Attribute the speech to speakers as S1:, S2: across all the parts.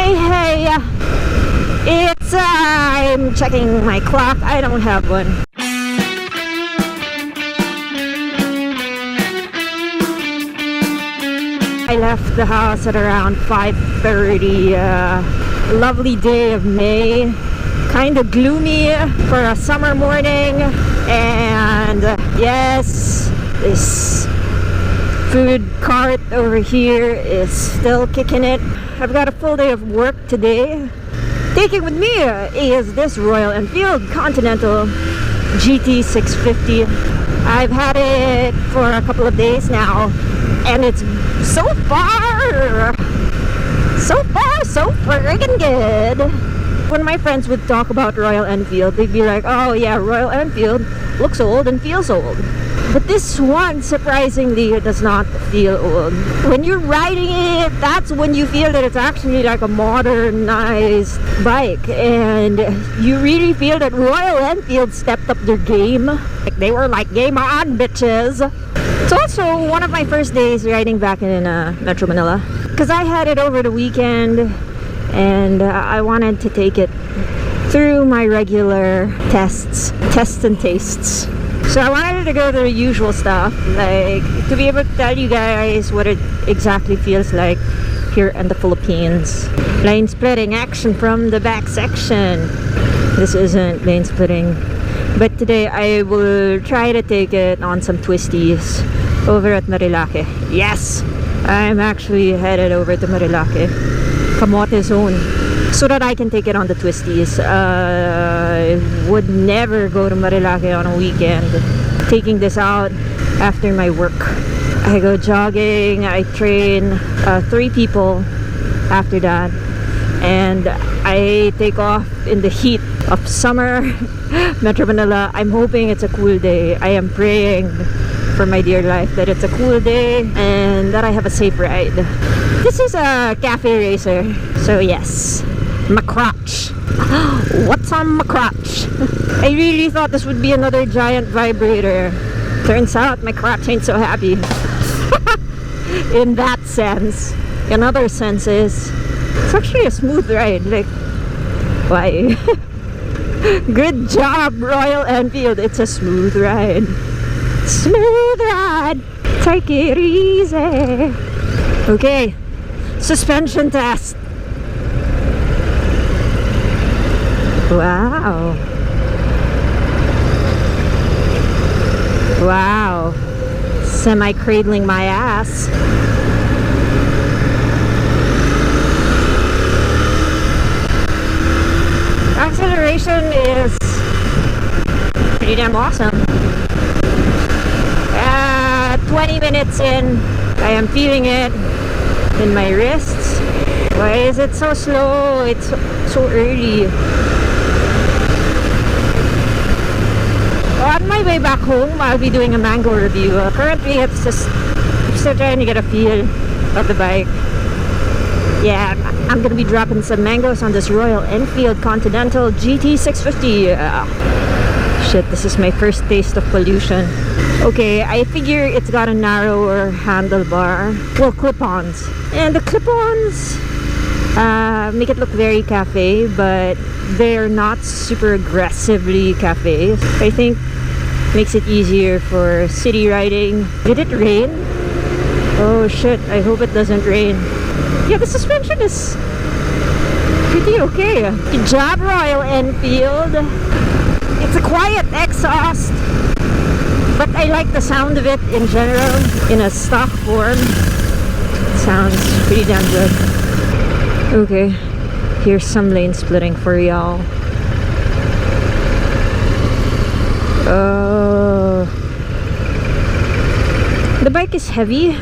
S1: Hey, it's I'm checking my clock. I don't have one. I left the house at around 5:30. Lovely day of May. Kind of gloomy for a summer morning. And yes, this food cart over here is still kicking it. I've got a full day of work today. Taking with me is this Royal Enfield Continental GT650. I've had it for a couple of days now, and it's so far so friggin' good. When my friends would talk about Royal Enfield, they'd be like, oh yeah, Royal Enfield looks old and feels old. But this one, surprisingly, does not feel old. When you're riding it, that's when you feel that it's actually like a modernized bike. And you really feel that Royal Enfield stepped up their game. Like they were like, game on, bitches. It's also one of my first days riding back in Metro Manila. Because I had it over the weekend, and I wanted to take it through my regular tests and tastes. So I wanted to go to the usual stuff, like to be able to tell you guys what it exactly feels like here in the Philippines. Lane splitting action from the back section. This isn't lane splitting, but today I will try to take it on some twisties over at Marilake. Yes! I'm actually headed over to Marilake, Camote Zone, so that I can take it on the twisties. I would never go to Marilake on a weekend. Taking this out after my work. I go jogging, I train 3 people after that, and I take off in the heat of summer. Metro Manila. I'm hoping it's a cool day. I am praying for my dear life that it's a cool day and that I have a safe ride. This is a cafe racer, so yes, my crotch. What's on my crotch? I really thought this would be another giant vibrator. Turns out my crotch ain't so happy. In that sense. In other senses, it's actually a smooth ride. Like, why? Good job, Royal Enfield. It's a smooth ride. Smooth ride. Take it easy. Okay, suspension test. Wow. Wow. Semi-cradling my ass. Acceleration is pretty damn awesome. 20 minutes in, I am feeling it in my wrists. Why is it so slow? It's so early. On my way back home, I'll be doing a mango review. Currently, it's just still trying to get a feel of the bike. Yeah, I'm gonna be dropping some mangoes on this Royal Enfield Continental GT650. Shit, this is my first taste of pollution. Okay, I figure it's got a narrower handlebar. Well, clip-ons. And the clip-ons make it look very cafe, but they're not super aggressively cafe. I think makes it easier for city riding. Did it rain? Oh shit, I hope it doesn't rain. Yeah, the suspension is pretty okay. Good job, Royal Enfield. It's a quiet exhaust, but I like the sound of it in general. In a stock form, it sounds pretty damn good. Okay, here's some lane splitting for y'all. The bike is heavy.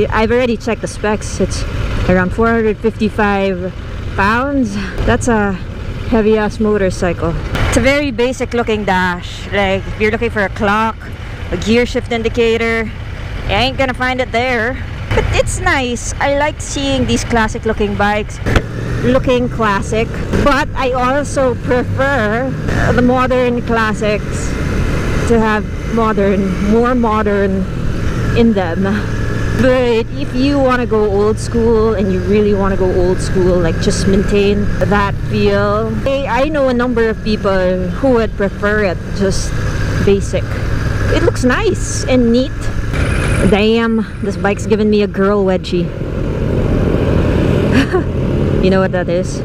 S1: I've already checked the specs. It's around 455 pounds. That's a heavy ass motorcycle. It's a very basic looking dash. Like if you're looking for a clock, a gear shift indicator, you ain't gonna find it there. But it's nice. I like seeing these classic looking bikes looking classic, but I also prefer the modern classics to have more modern in them. But if you want to go old school and you really want to go old school, like just maintain that feel, I know a number of people who would prefer it just basic. It looks nice and neat. Damn, this bike's giving me a girl wedgie. You know what that is?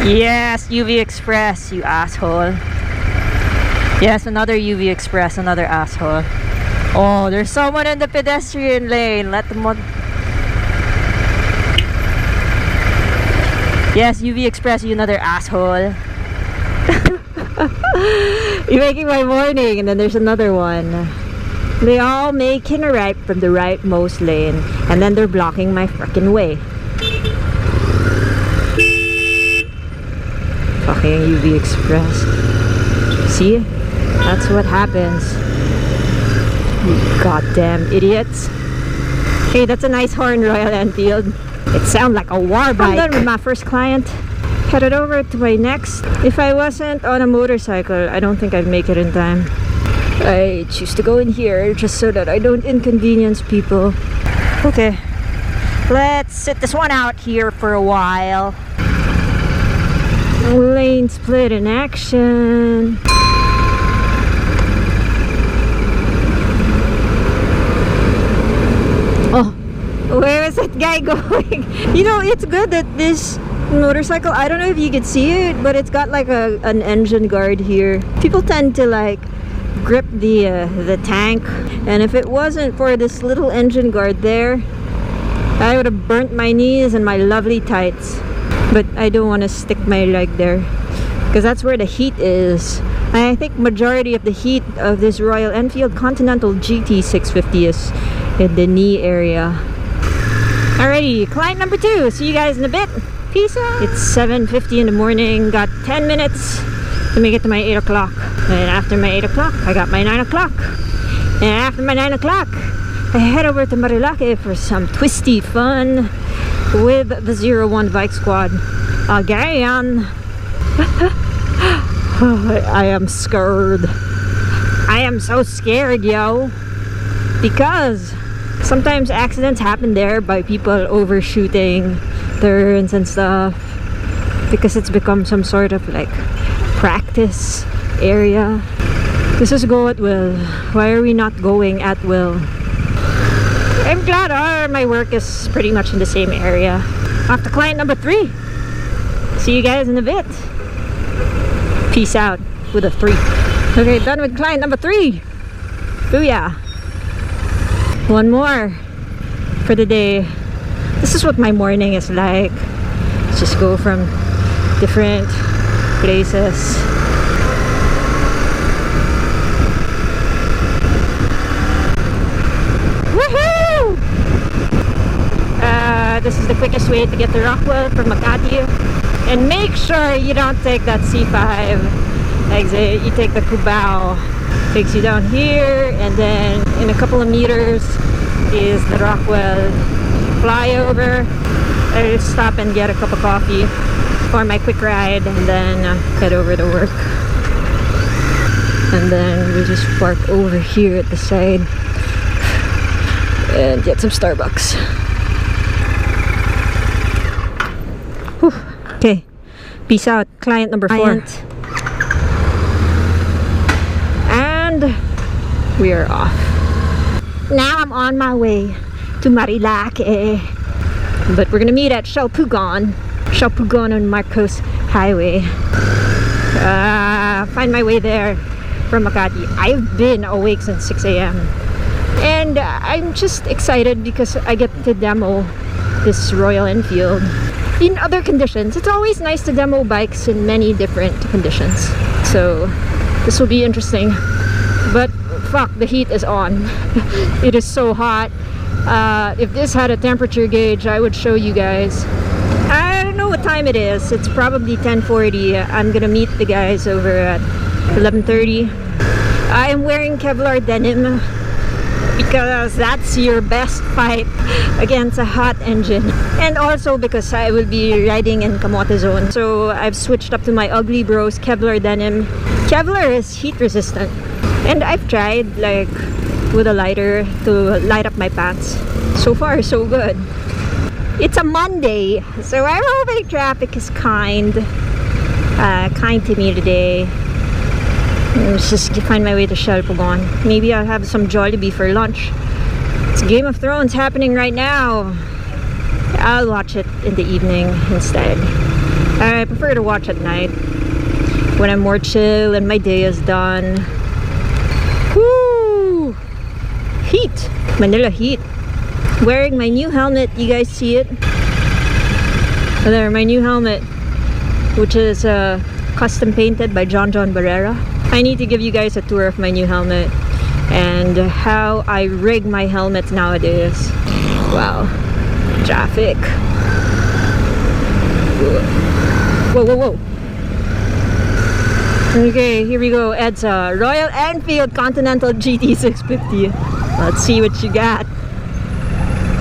S1: Yes, UV Express, you asshole. Yes, another UV Express, another asshole. Oh, there's someone in the pedestrian lane. Let them on. Yes, UV Express, you another asshole. You're making my morning. And then there's another one. They all making a right from the rightmost lane. And then they're blocking my freaking way. Fucking UV Express. See? That's what happens. You goddamn idiots. Hey, that's a nice horn, Royal Enfield. It sounds like a war bike. I'm done with my first client. Headed over to my next. If I wasn't on a motorcycle, I don't think I'd make it in time. I choose to go in here just so that I don't inconvenience people. Okay. Let's sit this one out here for a while. Lane split in action. Oh, where is that guy going? You know, it's good that this motorcycle, I don't know if you can see it, but it's got like an engine guard here. People tend to like grip the tank, and if it wasn't for this little engine guard there, I would have burnt my knees and my lovely tights. But I don't want to stick my leg there because that's where the heat is. I think majority of the heat of this Royal Enfield Continental GT650 is in the knee area. Alrighty, client number 2. See you guys in a bit. Peace out. It's 7:50 in the morning. Got 10 minutes to make it to my 8 o'clock. And after my 8 o'clock, I got my 9 o'clock. And after my 9 o'clock, I head over to Marilake for some twisty fun with the 01 Bike Squad again. I am scared. I am so scared, yo. Because sometimes accidents happen there by people overshooting turns and stuff. Because it's become some sort of like practice area. This is go at will. Why are we not going at will? I'm glad my work is pretty much in the same area. Off to client number 3. See you guys in a bit. Peace out with a 3. Okay, done with client number 3. Booyah. One more for the day. This is what my morning is like. Just go from different places. This is the quickest way to get to Rockwell from Makati. And make sure you don't take that C5 exit. You take the Cubao. Takes you down here, and then in a couple of meters is the Rockwell flyover. I'll stop and get a cup of coffee for my quick ride, and then head over to work. And then we'll just park over here at the side and get some Starbucks. Whew. Okay, peace out. Client number 4. And we are off. Now I'm on my way to Marilake. But we're gonna meet at Shalpugon on Marcos Highway. Find my way there from Makati. I've been awake since 6 a.m. And I'm just excited because I get to demo this Royal Enfield in other conditions. It's always nice to demo bikes in many different conditions. So this will be interesting. But fuck, the heat is on. It is so hot. If this had a temperature gauge, I would show you guys. I don't know what time it is. It's probably 10:40. I'm gonna meet the guys over at 11:30. I am wearing Kevlar denim because that's your best fight against a hot engine, and also because I will be riding in Camote zone. So I've switched up to my Ugly Bros Kevlar denim. Kevlar is heat resistant, and I've tried like with a lighter to light up my pants. So far, so good. It's a Monday, so I'm hoping traffic is kind to me today. Let's just find my way to Shelpogon. Maybe I'll have some Jollibee for lunch. It's Game of Thrones happening right now. I'll watch it in the evening instead. I prefer to watch at night when I'm more chill and my day is done. Woo! Heat! Manila heat. Wearing my new helmet. You guys see it? There, my new helmet, which is custom painted by John Barrera. I need to give you guys a tour of my new helmet and how I rig my helmets nowadays. Wow. Traffic. Whoa, whoa, whoa. Okay, here we go. Ed's Royal Enfield Continental GT650. Let's see what you got.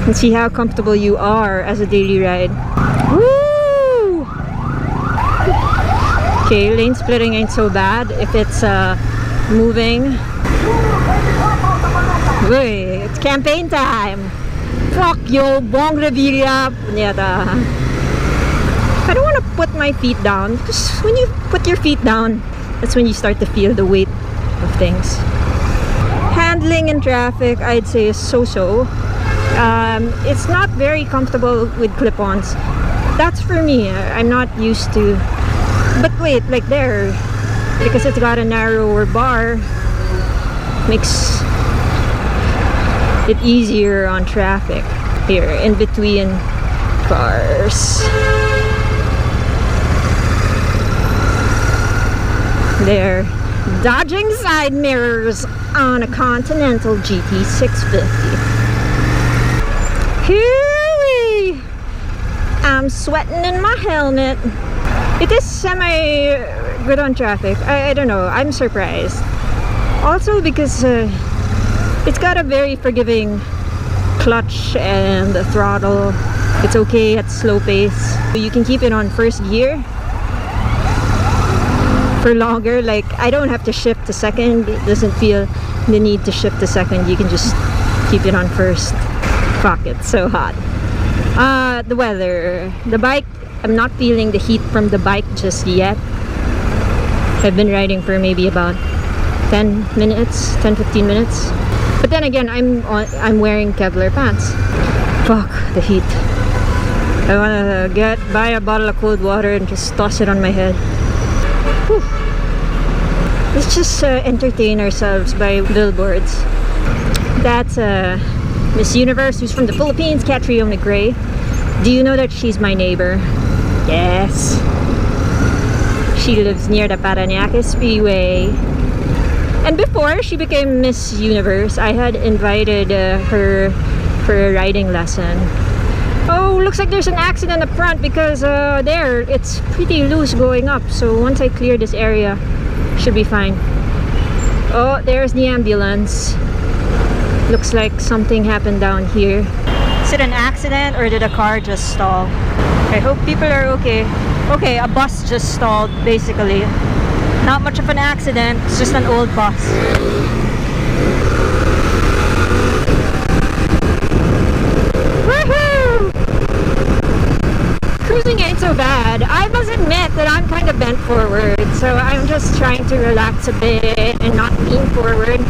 S1: And see how comfortable you are as a daily ride. Woo! Okay, lane splitting ain't so bad if it's moving. Uy, it's campaign time! Fuck yo, Bong Revilla! Punyeta. I don't want to put my feet down because when you put your feet down, that's when you start to feel the weight of things. Handling in traffic, I'd say, is so-so. It's not very comfortable with clip-ons. That's for me. I'm not used to. But wait, like there, because it's got a narrower bar, makes it easier on traffic here in between cars. They're dodging side mirrors on a Continental GT650. Hooey! I'm sweating in my helmet. It is semi good on traffic. I don't know. I'm surprised. Also because it's got a very forgiving clutch and the throttle. It's okay at slow pace. You can keep it on first gear for longer. Like, I don't have to shift to second. It doesn't feel the need to shift to second. You can just keep it on first. Fuck, it's so hot. The weather. The bike, I'm not feeling the heat from the bike just yet. I've been riding for maybe about 10 minutes, 10-15 minutes. But then again, I'm wearing Kevlar pants. Fuck the heat. I wanna buy a bottle of cold water and just toss it on my head. Whew. Let's just entertain ourselves by billboards. That's Miss Universe, who's from the Philippines, Catriona Gray. Do you know that she's my neighbor? Yes. She lives near the Parañaque Speedway. And before she became Miss Universe, I had invited her for a riding lesson. Oh, looks like there's an accident up front because there, it's pretty loose going up. So once I clear this area, should be fine. Oh, there's the ambulance. Looks like something happened down here. Is it an accident or did a car just stall? I hope people are okay. Okay, a bus just stalled, basically. Not much of an accident, it's just an old bus. Woohoo! Cruising ain't so bad. I must admit that I'm kind of bent forward, so I'm just trying to relax a bit and not lean forward.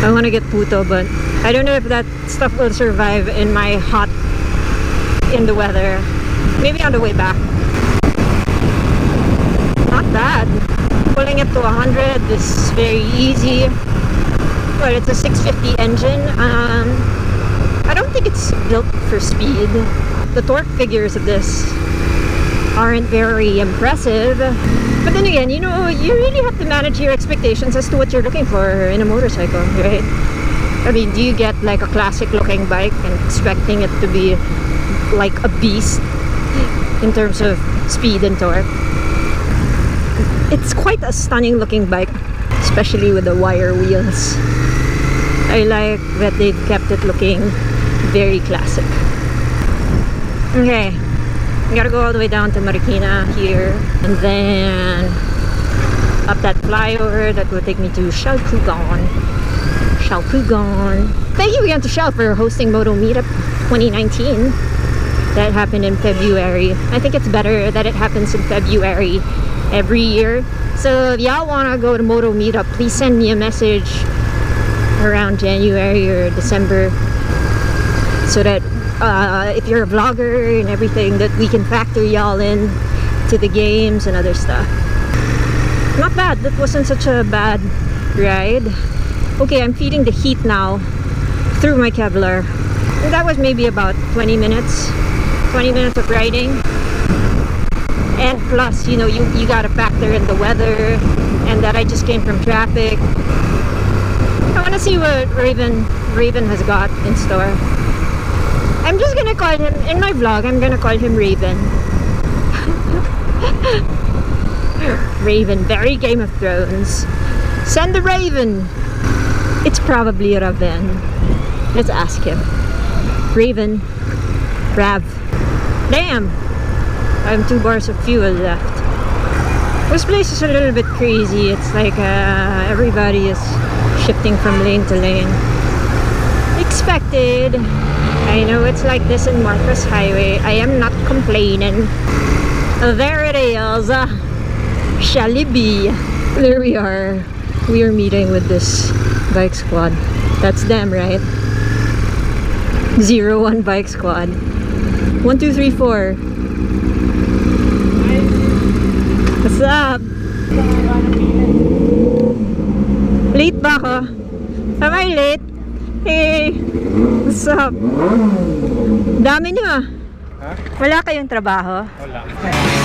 S1: I want to get puto, but I don't know if that stuff will survive in my in the weather. Maybe on the way back. Not bad. Pulling it to 100 is very easy. Well, it's a 650 engine. I don't think it's built for speed. The torque figures of this aren't very impressive. But then again, you know, you really have to manage your expectations as to what you're looking for in a motorcycle, right? I mean, do you get like a classic looking bike and expecting it to be like a beast in terms of speed and torque? It's quite a stunning looking bike, especially with the wire wheels. I like that they've kept it looking very classic. Okay, I gotta go all the way down to Marikina here, and then up that flyover that will take me to Xiaopugon. Thank you again to Xiao for hosting Moto Meetup 2019. That happened in February. I think it's better that it happens in February every year. So if y'all wanna go to Moto Meetup, please send me a message around January or December, so that if you're a vlogger and everything, that we can factor y'all in to the games and other stuff. Not bad. That wasn't such a bad ride. Okay, I'm feeding the heat now through my Kevlar. And that was maybe about 20 minutes. 20 minutes of riding. And plus, you know, you gotta factor in the weather and that I just came from traffic. I wanna see what Raven has got in store. I'm just gonna call him, in my vlog, I'm gonna call him Raven. Raven, very Game of Thrones. Send the Raven. It's probably Raven. Let's ask him. Raven. Rav. Damn! I have 2 bars of fuel left. This place is a little bit crazy. It's like everybody is shifting from lane to lane. Expected. I know it's like this in Marcos Highway. I am not complaining. There it is. Shall it be? There we are. We are meeting with this bike squad. That's them, right? 01 bike squad. 1, 2, 3, 4. What's up? Late ba ako? Am I late? Hey! What's up? Dami niyo ah.
S2: Ha?
S1: Wala kayong trabaho?
S2: Wala.